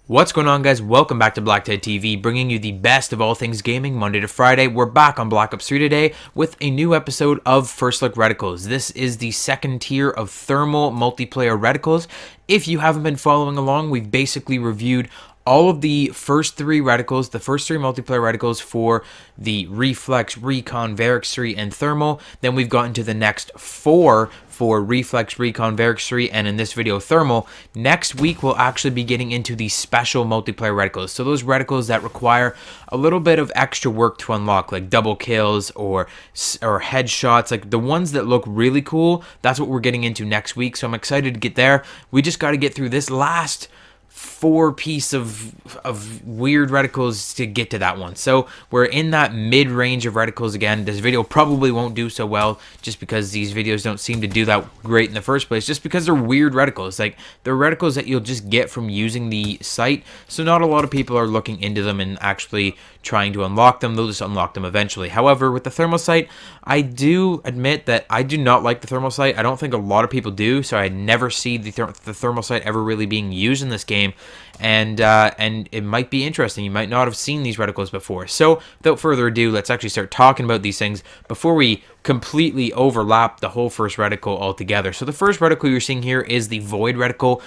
What's going on, guys? Welcome back to BlackTideTV, bringing you the best of all things gaming Monday to Friday. We're back on Black Ops 3 today with a new episode of First Look Reticles. This is the second tier of thermal multiplayer reticles. If you haven't been following along, we've basically reviewed all of the first three reticles, the first three multiplayer reticles for the Reflex, Recon, Varix 3, and Thermal. Then we've gotten to the next four for Reflex, Recon, Varix 3, and in this video, Thermal. Next week, we'll actually be getting into the special multiplayer reticles. So those reticles that require a little bit of extra work to unlock, like double kills or headshots, like the ones that look really cool. That's what we're getting into next week. So I'm excited to get there. We just got to get through this last four piece of weird reticles to get to that one. So we're in that mid-range of reticles again. This video probably won't do so well just because these videos don't seem to do that great in the first place, just because they're weird reticles. Like, they're reticles that you'll just get from using the site, so not a lot of people are looking into them and actually trying to unlock them. They'll just unlock them eventually. However, with the thermal site, I do admit that I do not like the thermal site. I don't think a lot of people do, so I never see the thermal site ever really being used in this game, and it might be interesting. You might not have seen these reticles before. So without further ado, let's actually start talking about these things before we completely overlap the whole first reticle altogether. So the first reticle you're seeing here is the Void reticle.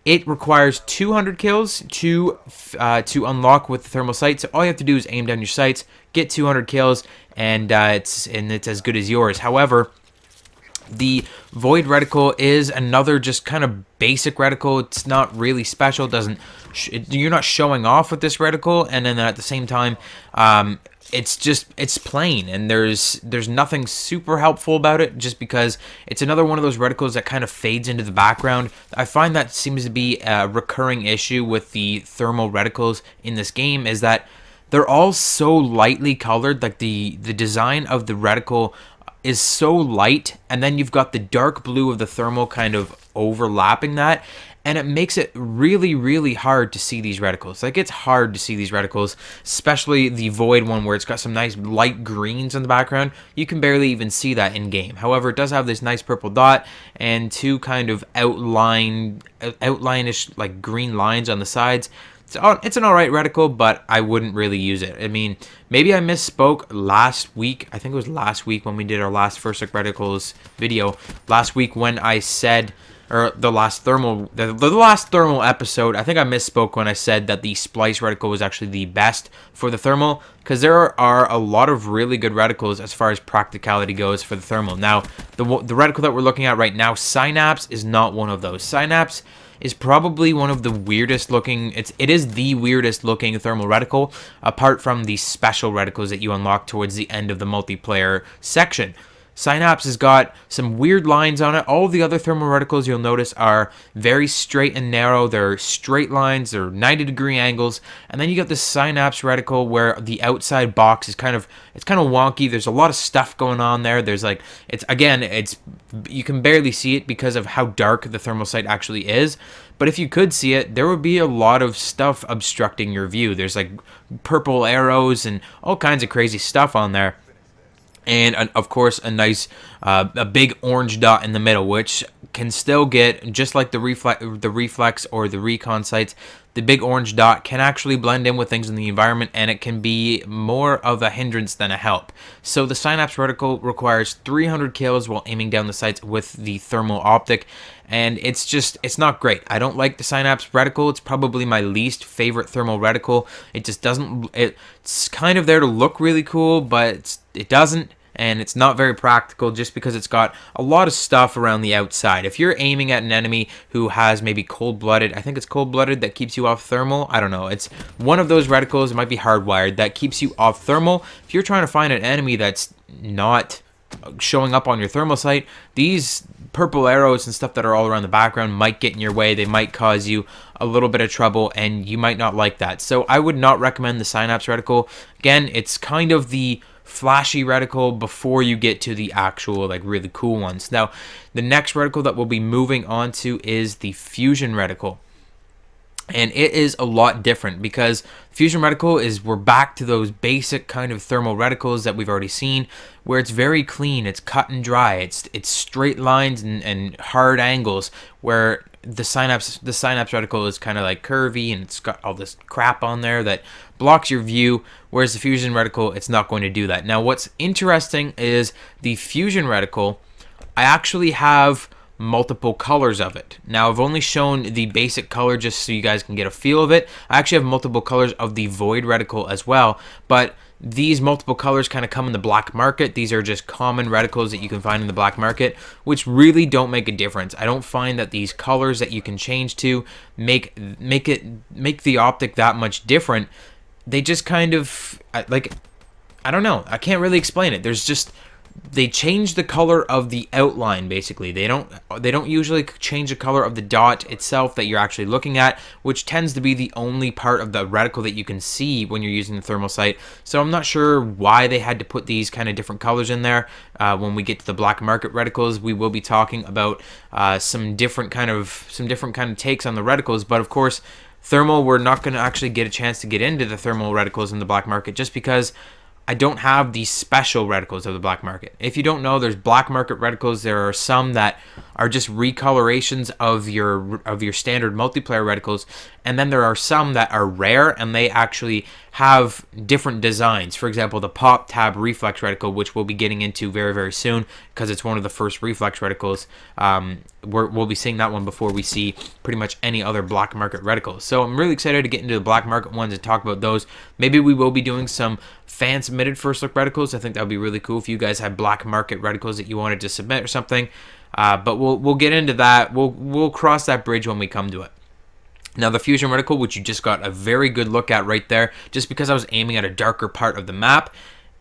It requires 200 kills to unlock with the thermal sight. So all you have to do is aim down your sights, get 200 kills, and it's as good as yours. However, the Void reticle is another just kind of basic reticle. It's not really special. You're not showing off with this reticle, and then at the same time, it's plain, and there's nothing super helpful about it, just because it's another one of those reticles that kind of fades into the background. I find that seems to be a recurring issue with the thermal reticles in this game, is that they're all so lightly colored. Like the design of the reticle is so light, and then you've got the dark blue of the thermal kind of overlapping that, and it makes it really, really hard to see these reticles. Like, it's hard to see these reticles, especially the Void one where it's got some nice light greens in the background. You can barely even see that in game. However, it does have this nice purple dot and two kind of outline-ish like green lines on the sides. It's an alright reticle, but I wouldn't really use it. I mean, maybe I misspoke last week. I think it was last week when we did our last First Look Reticles video. Last week when I said, or the last thermal episode, I think I misspoke when I said that the Splice reticle was actually the best for the thermal, because there are a lot of really good reticles as far as practicality goes for the thermal. Now, the reticle that we're looking at right now, Synapse, is not one of those. Synapse is probably one of the weirdest looking, it is the weirdest looking thermal reticle, apart from the special reticles that you unlock towards the end of the multiplayer section. Synapse has got some weird lines on it. All of the other thermal reticles, you'll notice, are very straight and narrow. They're straight lines, they're 90-degree angles, and then you got the Synapse reticle where the outside box is kind of wonky. There's a lot of stuff going on there. There's like, you can barely see it because of how dark the thermal sight actually is. But if you could see it, there would be a lot of stuff obstructing your view. There's like purple arrows and all kinds of crazy stuff on there. And of course, a big orange dot in the middle, which can still get, just like the reflex or the recon sights, the big orange dot can actually blend in with things in the environment, and it can be more of a hindrance than a help. So the Synapse reticle requires 300 kills while aiming down the sights with the thermal optic, and it's not great. I don't like the Synapse reticle. It's probably my least favorite thermal reticle. It just doesn't, it's kind of there to look really cool, but it doesn't. And it's not very practical just because it's got a lot of stuff around the outside. If you're aiming at an enemy who has maybe cold-blooded, I think it's cold-blooded that keeps you off thermal. I don't know. It's one of those reticles, it might be hardwired, that keeps you off thermal. If you're trying to find an enemy that's not showing up on your thermal sight, these purple arrows and stuff that are all around the background might get in your way. They might cause you a little bit of trouble, and you might not like that. So I would not recommend the Synapse reticle. Again, it's kind of the flashy reticle before you get to the actual like really cool ones. Now, the next reticle that we'll be moving on to is the Fusion reticle. And it is a lot different because Fusion reticle is, we're back to those basic kind of thermal reticles that we've already seen, where it's very clean, it's cut and dry, it's straight lines and hard angles, where the Synapse Reticle is kind of like curvy, and it's got all this crap on there that blocks your view, whereas the Fusion Reticle, it's not going to do that. Now what's interesting is the Fusion Reticle, I actually have multiple colors of it. Now I've only shown the basic color just so you guys can get a feel of it. I actually have multiple colors of the Void Reticle as well, but these multiple colors kind of come in the black market. These are just common reticles that you can find in the black market, which really don't make a difference. I don't find that these colors that you can change to make the optic that much different. They just kind of like, I don't know. I can't really explain it. They change the color of the outline, basically. They don't usually change the color of the dot itself that you're actually looking at, which tends to be the only part of the reticle that you can see when you're using the thermal sight. So I'm not sure why they had to put these kind of different colors in there. When we get to the black market reticles, we will be talking about some different kind of takes on the reticles. But of course, thermal, we're not going to actually get a chance to get into the thermal reticles in the black market just because I don't have the special reticles of the black market. If you don't know, there's black market reticles. There are some that are just recolorations of your standard multiplayer reticles, and then there are some that are rare and they actually have different designs. For example, the pop tab reflex reticle, which we'll be getting into very, very soon because it's one of the first reflex reticles. We'll be seeing that one before we see pretty much any other black market reticles. So I'm really excited to get into the black market ones and talk about those. Maybe we will be doing some fan submitted first look reticles. I think that would be really cool if you guys have black market reticles that you wanted to submit or something. But we'll get into that. We'll cross that bridge when we come to it. Now the Fusion Reticle, which you just got a very good look at right there, just because I was aiming at a darker part of the map,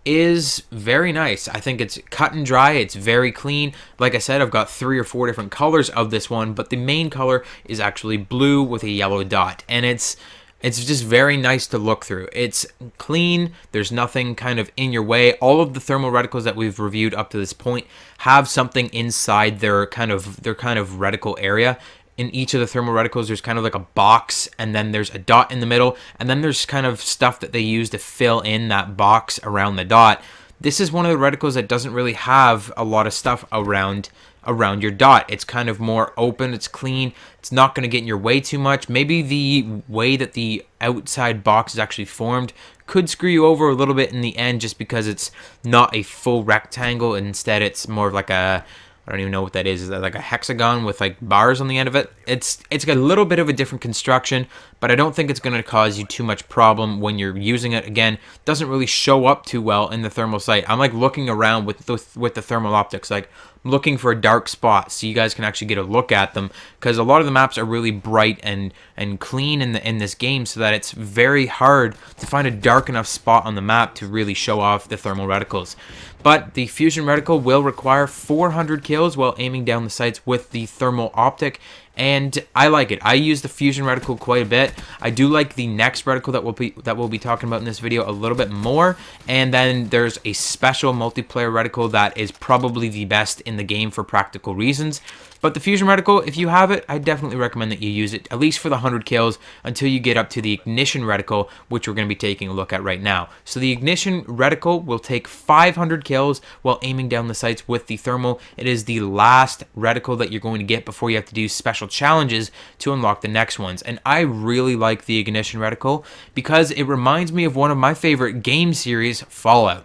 is very nice. I think it's cut and dry. It's very clean. Like I said, I've got 3 or 4 different colors of this one, but the main color is actually blue with a yellow dot, and it's just very nice to look through. It's clean. There's nothing kind of in your way. All of the thermal reticles that we've reviewed up to this point have something inside their kind of reticle area. In each of the thermal reticles, there's kind of like a box, and then there's a dot in the middle, and then there's kind of stuff that they use to fill in that box around the dot. This is one of the reticles that doesn't really have a lot of stuff around your dot. It's kind of more open, it's clean, it's not going to get in your way too much. Maybe the way that the outside box is actually formed could screw you over a little bit in the end, just because it's not a full rectangle. Instead, it's more of like a, I don't even know what that is. Is that like a hexagon with like bars on the end of it? It's got a little bit of a different construction, but I don't think it's going to cause you too much problem when you're using it. Again, it doesn't really show up too well in the thermal sight. I'm like looking around with the thermal optics, like looking for a dark spot so you guys can actually get a look at them, because a lot of the maps are really bright and clean in this game, so that it's very hard to find a dark enough spot on the map to really show off the thermal reticles. But the Fusion Reticle will require 400 kills while aiming down the sights with the thermal optic, and I like it. I use the Fusion Reticle quite a bit. I do like the next reticle that we'll be talking about in this video a little bit more, and then there's a special multiplayer reticle that is probably the best in the game for practical reasons. But the Fusion Reticle, if you have it, I definitely recommend that you use it, at least for the 100 kills, until you get up to the Ignition Reticle, which we're going to be taking a look at right now. So the Ignition Reticle will take 500 kills while aiming down the sights with the thermal. It is the last reticle that you're going to get before you have to do special challenges to unlock the next ones. And I really like the Ignition Reticle because it reminds me of one of my favorite game series, Fallout.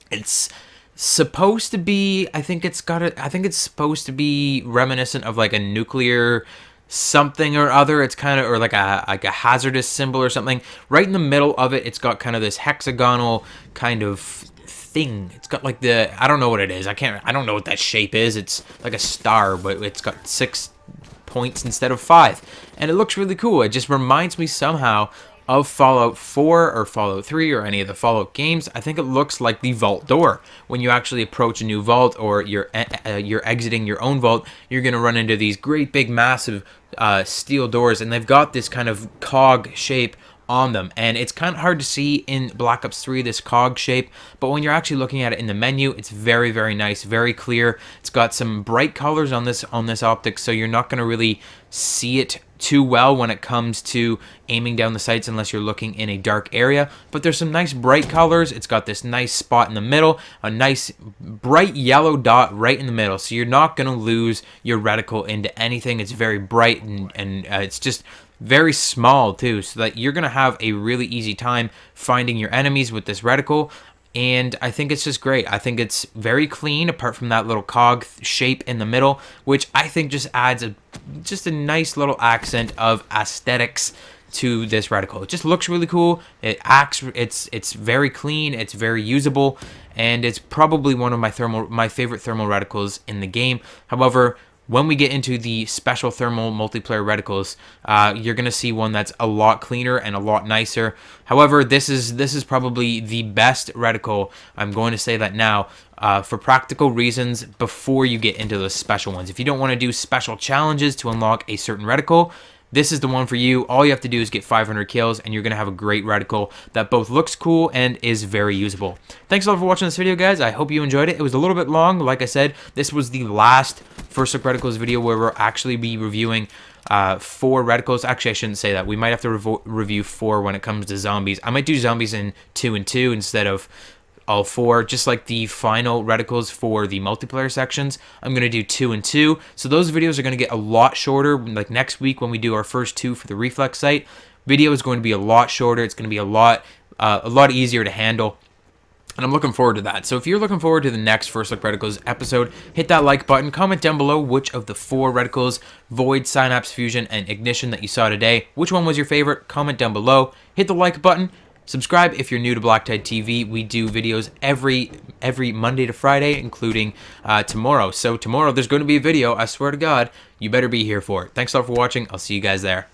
It's supposed to be, I think it's supposed to be reminiscent of like a nuclear something or other. It's kind of, or like a hazardous symbol or something. Right in the middle of it, it's got kind of this hexagonal kind of thing. It's got like the, I don't know what it is. I don't know what that shape is. It's like a star, but it's got 6 points instead of 5. And it looks really cool. It just reminds me somehow of Fallout 4 or Fallout 3 or any of the Fallout games. I think it looks like the vault door. When you actually approach a new vault, or you're exiting your own vault, you're going to run into these great big massive steel doors, and they've got this kind of cog shape on them, and it's kind of hard to see in Black Ops 3 this cog shape, but when you're actually looking at it in the menu, it's very, very nice, very clear. It's got some bright colors on this optic, so you're not going to really see it too well when it comes to aiming down the sights unless you're looking in a dark area. But there's some nice bright colors. It's got this nice spot in the middle, a nice bright yellow dot right in the middle, so you're not going to lose your reticle into anything. It's very bright, and it's just very small too, so that you're going to have a really easy time finding your enemies with this reticle. And I think it's just great. I think it's very clean, apart from that little cog shape in the middle, which I think just adds just a nice little accent of aesthetics to this reticle. It just looks really cool. It acts. It's very clean. It's very usable, and it's probably one of my favorite thermal reticles in the game. However, when we get into the special thermal multiplayer reticles, you're going to see one that's a lot cleaner and a lot nicer. However, this is probably the best reticle. I'm going to say that now for practical reasons before you get into the special ones. If you don't want to do special challenges to unlock a certain reticle, this is the one for you. All you have to do is get 500 kills, and you're going to have a great reticle that both looks cool and is very usable. Thanks a lot for watching this video, guys. I hope you enjoyed it. It was a little bit long. Like I said, this was the last First Look Reticles video where we'll actually be reviewing 4 reticles. Actually, I shouldn't say that. We might have to review 4 when it comes to zombies. I might do zombies in 2 and 2 instead of all 4, just like the final reticles for the multiplayer sections. I'm going to do 2 and 2, so those videos are going to get a lot shorter. Like next week when we do our first 2 for the reflex site, video is going to be a lot shorter. It's going to be a lot easier to handle, and I'm looking forward to that. So if you're looking forward to the next First Look Reticles episode, hit that like button, comment down below which of the 4 reticles, Void, Synapse, Fusion, and Ignition that you saw today, which one was your favorite. Comment down below, hit the like button. Subscribe if you're new to BlackTideTV. We do videos every Monday to Friday, including tomorrow. So tomorrow there's going to be a video. I swear to God, you better be here for it. Thanks a lot for watching. I'll see you guys there.